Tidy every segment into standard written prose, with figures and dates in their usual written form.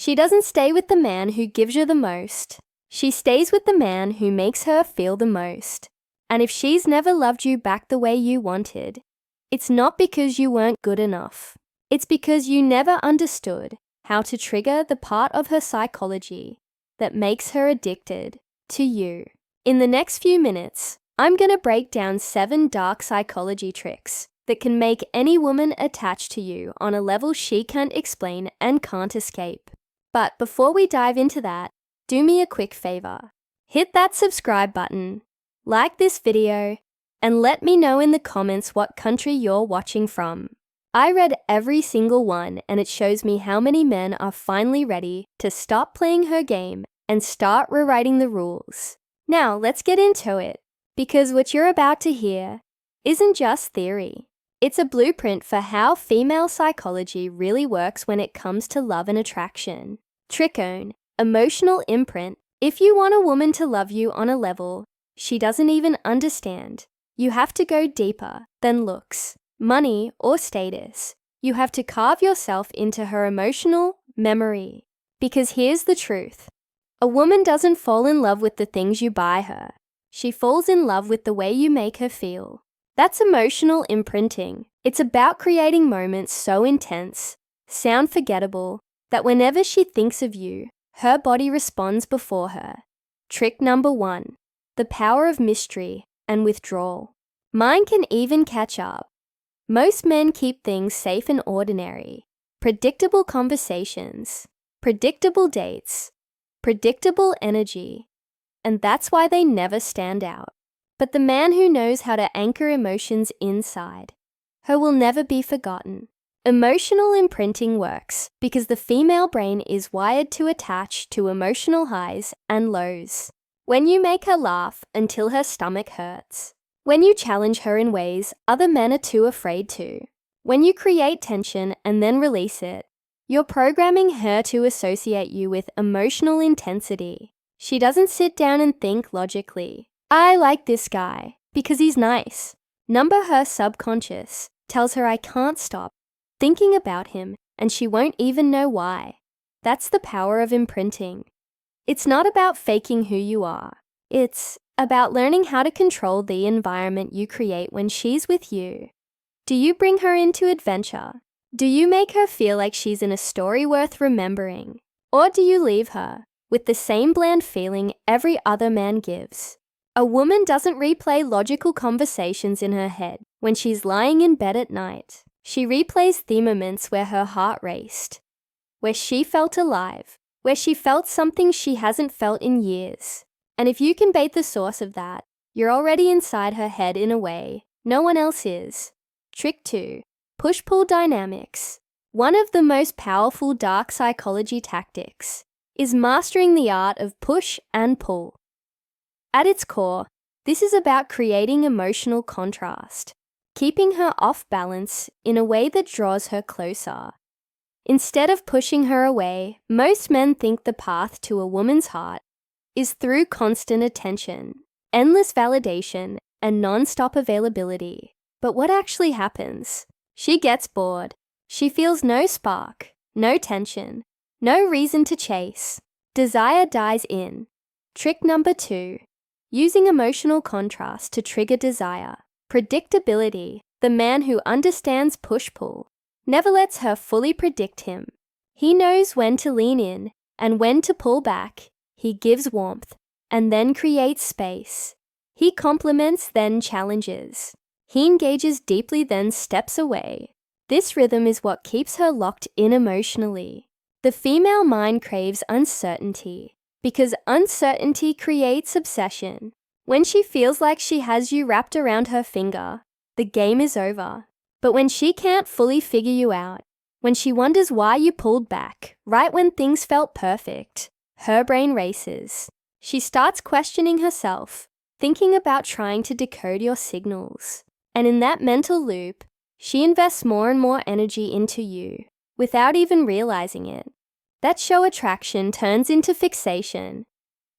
She doesn't stay with the man who gives her the most. She stays with the man who makes her feel the most. And if she's never loved you back the way you wanted, it's not because you weren't good enough. It's because you never understood how to trigger the part of her psychology that makes her addicted to you. In the next few minutes, I'm going to break down 7 dark psychology tricks that can make any woman attached to you on a level she can't explain and can't escape. But before we dive into that, do me a quick favor. Hit that subscribe button, like this video, and let me know in the comments what country you're watching from. I read every single one, and it shows me how many men are finally ready to stop playing her game and start rewriting the rules. Now, let's get into it, because what you're about to hear isn't just theory. It's a blueprint for how female psychology really works when it comes to love and attraction. Trickone, emotional imprint. If you want a woman to love you on a level she doesn't even understand, you have to go deeper than looks, money, or status. You have to carve yourself into her emotional memory. Because here's the truth. A woman doesn't fall in love with the things you buy her. She falls in love with the way you make her feel. That's emotional imprinting. It's about creating moments so intense, sound forgettable, that whenever she thinks of you, her body responds before her. Trick number 1. The power of mystery and withdrawal. Mine can even catch up. Most men keep things safe and ordinary. Predictable conversations, predictable dates, predictable energy, and that's why they never stand out. But the man who knows how to anchor emotions inside her will never be forgotten. Emotional imprinting works because the female brain is wired to attach to emotional highs and lows. When you make her laugh until her stomach hurts. When you challenge her in ways other men are too afraid to. When you create tension and then release it, you're programming her to associate you with emotional intensity. She doesn't sit down and think logically. I like this guy because he's nice. Her subconscious tells her I can't stop thinking about him, and she won't even know why. That's the power of imprinting. It's not about faking who you are. It's about learning how to control the environment you create when she's with you. Do you bring her into adventure? Do you make her feel like she's in a story worth remembering? Or do you leave her with the same bland feeling every other man gives? A woman doesn't replay logical conversations in her head when she's lying in bed at night. She replays the moments where her heart raced, where she felt alive, where she felt something she hasn't felt in years. And if you can bait the source of that, you're already inside her head in a way no one else is. Trick 2. Push-pull dynamics. One of the most powerful dark psychology tactics is mastering the art of push and pull. At its core, this is about creating emotional contrast, keeping her off balance in a way that draws her closer. Instead of pushing her away, most men think the path to a woman's heart is through constant attention, endless validation, and non-stop availability. But what actually happens? She gets bored. She feels no spark, no tension, no reason to chase. Desire dies in. Trick number 2. Using emotional contrast to trigger desire. Predictability. The man who understands push-pull never lets her fully predict him. He knows when to lean in and when to pull back. He gives warmth and then creates space. He compliments, then challenges. He engages deeply, then steps away. This rhythm is what keeps her locked in emotionally. The female mind craves uncertainty because uncertainty creates obsession. When she feels like she has you wrapped around her finger, the game is over. But when she can't fully figure you out, when she wonders why you pulled back right when things felt perfect, her brain races. She starts questioning herself, thinking about trying to decode your signals. And in that mental loop, she invests more and more energy into you without even realizing it. That show attraction turns into fixation.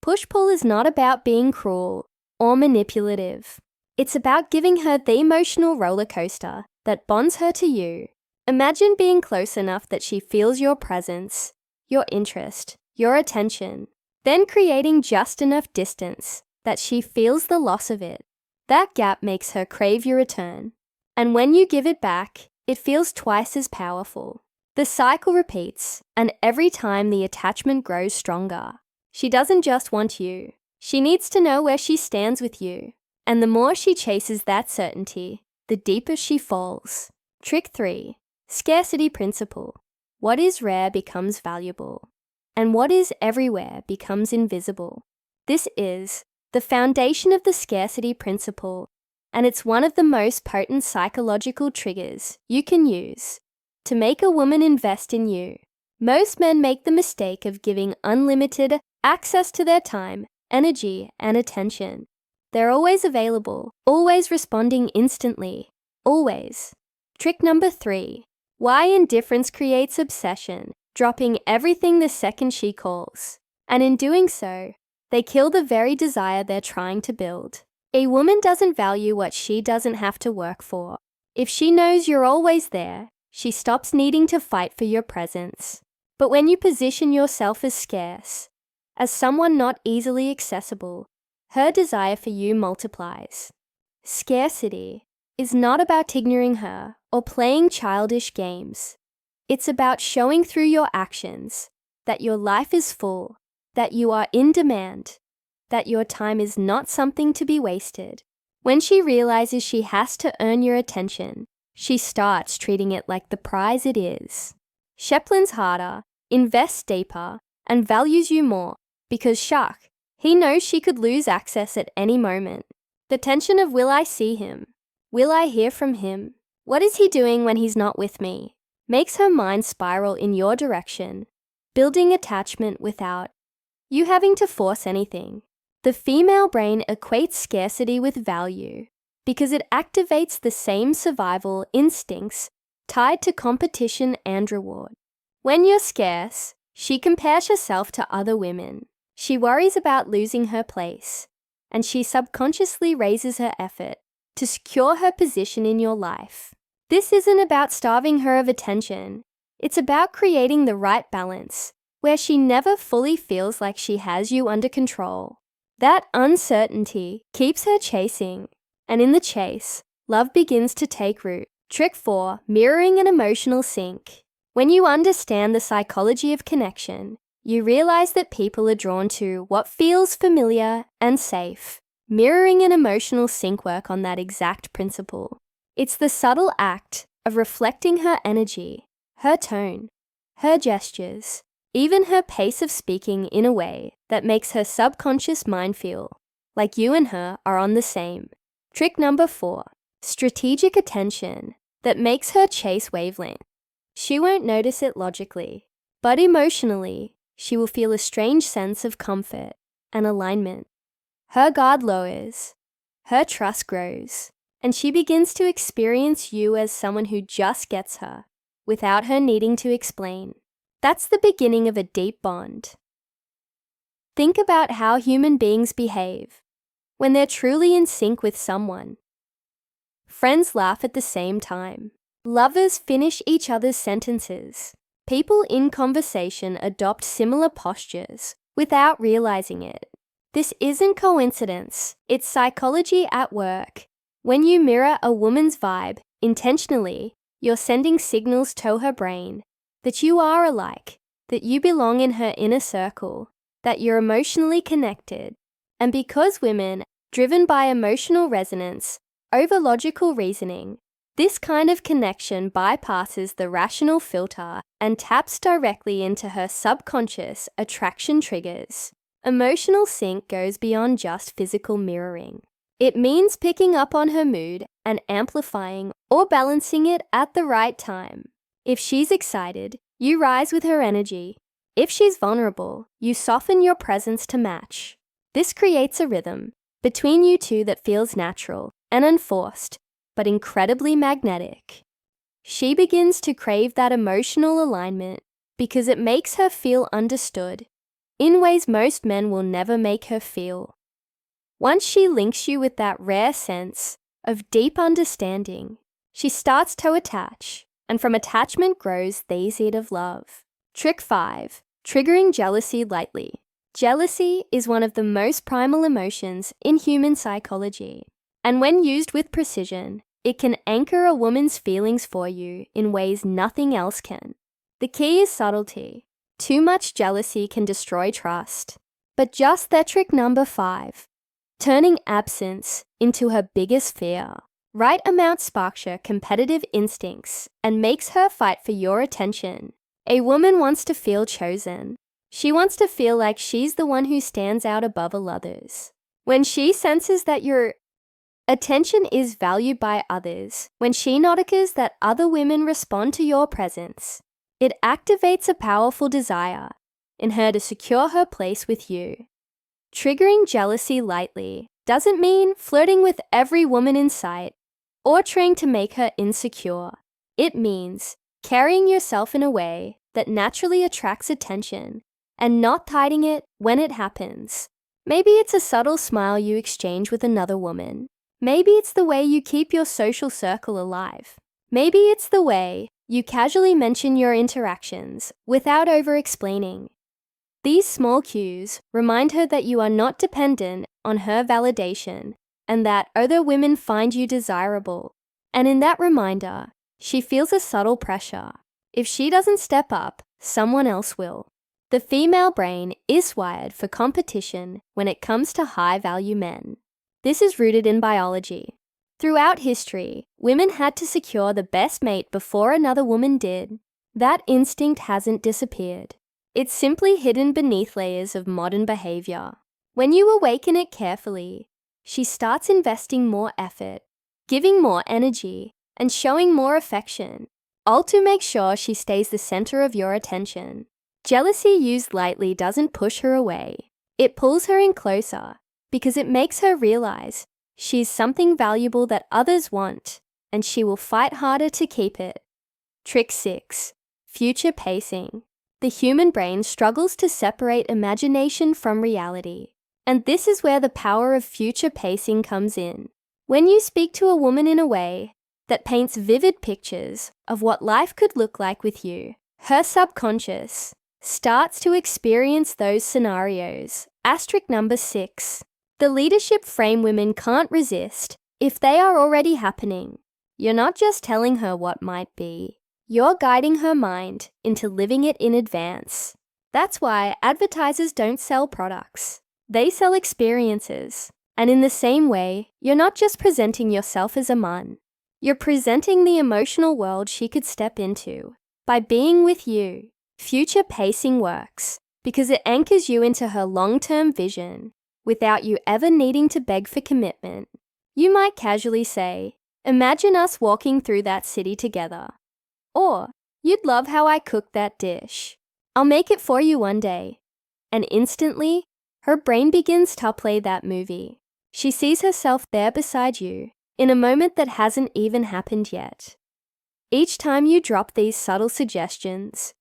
Push-pull is not about being cruel or manipulative. It's about giving her the emotional roller coaster that bonds her to you. Imagine being close enough that she feels your presence. your interest, your attention, then creating just enough distance that she feels the loss of it. That gap makes her crave your return. And when you give it back, it feels twice as powerful. The cycle repeats, and every time the attachment grows stronger. She doesn't just want you. She needs to know where she stands with you. And the more she chases that certainty, the deeper she falls. Trick 3. Scarcity principle. What is rare becomes valuable, and what is everywhere becomes invisible. This is the foundation of the scarcity principle, and it's one of the most potent psychological triggers you can use to make a woman invest in you. Most men make the mistake of giving unlimited access to their time, energy, and attention. They're always available, always responding instantly, always. Trick number 3. Why indifference creates obsession, dropping everything the second she calls. And in doing so, they kill the very desire they're trying to build. A woman doesn't value what she doesn't have to work for. If she knows you're always there, she stops needing to fight for your presence. But when you position yourself as scarce, as someone not easily accessible, her desire for you multiplies. Scarcity is not about ignoring her or playing childish games. It's about showing through your actions that your life is full, that you are in demand, that your time is not something to be wasted. When she realizes she has to earn your attention, she starts treating it like the prize it is. Sheplins harder, invests deeper, and values you more because he knows she could lose access at any moment. The tension of will I see him? Will I hear from him? What is he doing when he's not with me? Makes her mind spiral in your direction, building attachment without you having to force anything. The female brain equates scarcity with value because it activates the same survival instincts tied to competition and reward. When you're scarce, she compares herself to other women. She worries about losing her place, and she subconsciously raises her effort to secure her position in your life. This isn't about starving her of attention. It's about creating the right balance, where she never fully feels like she has you under control. That uncertainty keeps her chasing, and in the chase, love begins to take root. Trick 4. Mirroring an emotional sync. When you understand the psychology of connection, you realize that people are drawn to what feels familiar and safe. Mirroring an emotional sync work on that exact principle. It's the subtle act of reflecting her energy, her tone, her gestures, even her pace of speaking in a way that makes her subconscious mind feel like you and her are on the same. Trick number 4. Strategic attention that makes her chase wavelength. She won't notice it logically, but emotionally, she will feel a strange sense of comfort and alignment. Her guard lowers, her trust grows, and she begins to experience you as someone who just gets her, without her needing to explain. That's the beginning of a deep bond. Think about how human beings behave when they're truly in sync with someone. Friends laugh at the same time. Lovers finish each other's sentences. People in conversation adopt similar postures without realizing it. This isn't coincidence, it's psychology at work. When you mirror a woman's vibe intentionally, you're sending signals to her brain that you are alike, that you belong in her inner circle, that you're emotionally connected. And because women, driven by emotional resonance over logical reasoning, this kind of connection bypasses the rational filter and taps directly into her subconscious attraction triggers. Emotional sync goes beyond just physical mirroring. It means picking up on her mood and amplifying or balancing it at the right time. If she's excited, you rise with her energy. If she's vulnerable, you soften your presence to match. This creates a rhythm between you two that feels natural and unforced, but incredibly magnetic. She begins to crave that emotional alignment because it makes her feel understood in ways most men will never make her feel. Once she links you with that rare sense of deep understanding, she starts to attach, and from attachment grows the seed of love. Trick 5. Triggering jealousy lightly. Jealousy is one of the most primal emotions in human psychology, and when used with precision, it can anchor a woman's feelings for you in ways nothing else can. The key is subtlety. Too much jealousy can destroy trust. But just that trick number 5, turning absence into her biggest fear. Right amount sparks her competitive instincts and makes her fight for your attention. A woman wants to feel chosen. She wants to feel like she's the one who stands out above all others. When she senses that your attention is valued by others, when she notices that other women respond to your presence, it activates a powerful desire in her to secure her place with you. Triggering jealousy lightly doesn't mean flirting with every woman in sight or trying to make her insecure. It means carrying yourself in a way that naturally attracts attention and not hiding it when it happens. Maybe it's a subtle smile you exchange with another woman. Maybe it's the way you keep your social circle alive. Maybe it's the way you casually mention your interactions without over-explaining. These small cues remind her that you are not dependent on her validation and that other women find you desirable. And in that reminder, she feels a subtle pressure. If she doesn't step up, someone else will. The female brain is wired for competition when it comes to high-value men. This is rooted in biology. Throughout history, women had to secure the best mate before another woman did. That instinct hasn't disappeared. It's simply hidden beneath layers of modern behavior. When you awaken it carefully, she starts investing more effort, giving more energy, and showing more affection, all to make sure she stays the center of your attention. Jealousy used lightly doesn't push her away. It pulls her in closer because it makes her realize she's something valuable that others want, and she will fight harder to keep it. Trick 6. Future pacing. The human brain struggles to separate imagination from reality, and this is where the power of future pacing comes in. When you speak to a woman in a way that paints vivid pictures of what life could look like with you, her subconscious starts to experience those scenarios. Asterisk number 6. The leadership frame women can't resist if they are already happening. You're not just telling her what might be. You're guiding her mind into living it in advance. That's why advertisers don't sell products. They sell experiences. And in the same way, you're not just presenting yourself as a man. You're presenting the emotional world she could step into. By being with you, future pacing works because it anchors you into her long-term vision without you ever needing to beg for commitment. You might casually say, "Imagine us walking through that city together." Or, "You'd love how I cooked that dish. I'll make it for you one day." And instantly, her brain begins to play that movie. She sees herself there beside you in a moment that hasn't even happened yet. Each time you drop these subtle suggestions,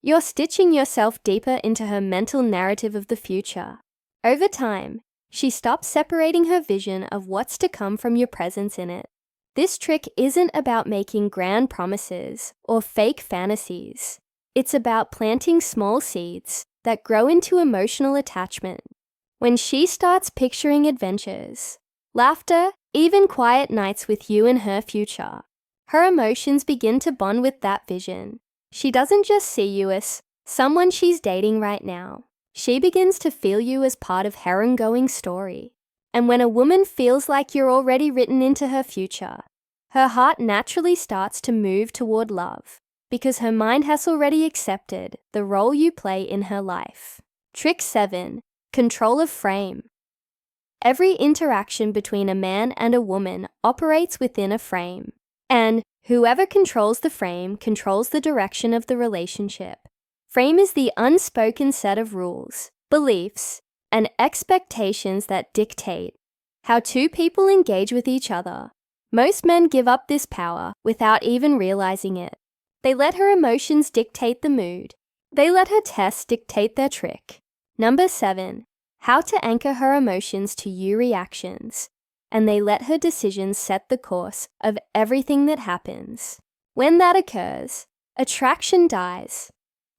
you're stitching yourself deeper into her mental narrative of the future. Over time, she stops separating her vision of what's to come from your presence in it. This trick isn't about making grand promises or fake fantasies. It's about planting small seeds that grow into emotional attachment. When she starts picturing adventures, laughter, even quiet nights with you in her future, her emotions begin to bond with that vision. She doesn't just see you as someone she's dating right now. She begins to feel you as part of her ongoing story. And when a woman feels like you're already written into her future, her heart naturally starts to move toward love because her mind has already accepted the role you play in her life. Trick 7. Control of frame. Every interaction between a man and a woman operates within a frame, and whoever controls the frame controls the direction of the relationship. Frame is the unspoken set of rules, beliefs, and expectations that dictate how two people engage with each other. Most men give up this power without even realizing it. They let her emotions dictate the mood. They let her tests dictate their trick. Number 7. How to anchor her emotions to you reactions. And they let her decisions set the course of everything that happens. When that occurs, attraction dies.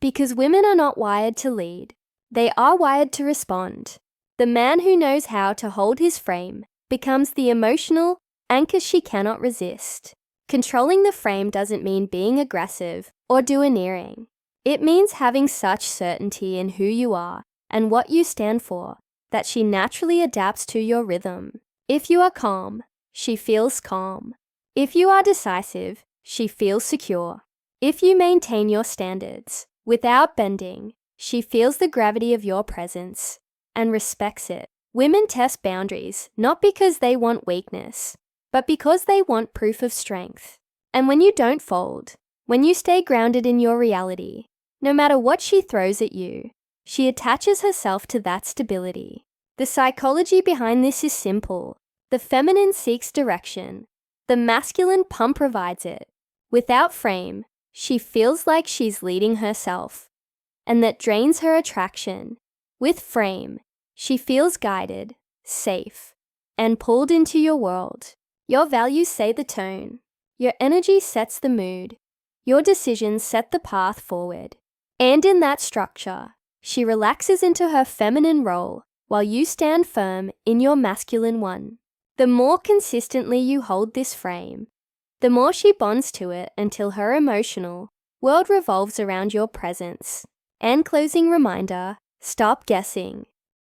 Because women are not wired to lead. They are wired to respond. The man who knows how to hold his frame becomes the emotional anchor she cannot resist. Controlling the frame doesn't mean being aggressive or domineering. It means having such certainty in who you are and what you stand for that she naturally adapts to your rhythm. If you are calm, she feels calm. If you are decisive, she feels secure. If you maintain your standards without bending, she feels the gravity of your presence and respects it. Women test boundaries not because they want weakness, but because they want proof of strength. And when you don't fold, when you stay grounded in your reality, no matter what she throws at you, she attaches herself to that stability. The psychology behind this is simple. The feminine seeks direction. The masculine pump provides it. Without frame, she feels like she's leading herself, and that drains her attraction. With frame, she feels guided, safe, and pulled into your world. Your values say the tone. Your energy sets the mood. Your decisions set the path forward. And in that structure, she relaxes into her feminine role while you stand firm in your masculine one. The more consistently you hold this frame, the more she bonds to it until her emotional world revolves around your presence. And closing reminder, stop guessing.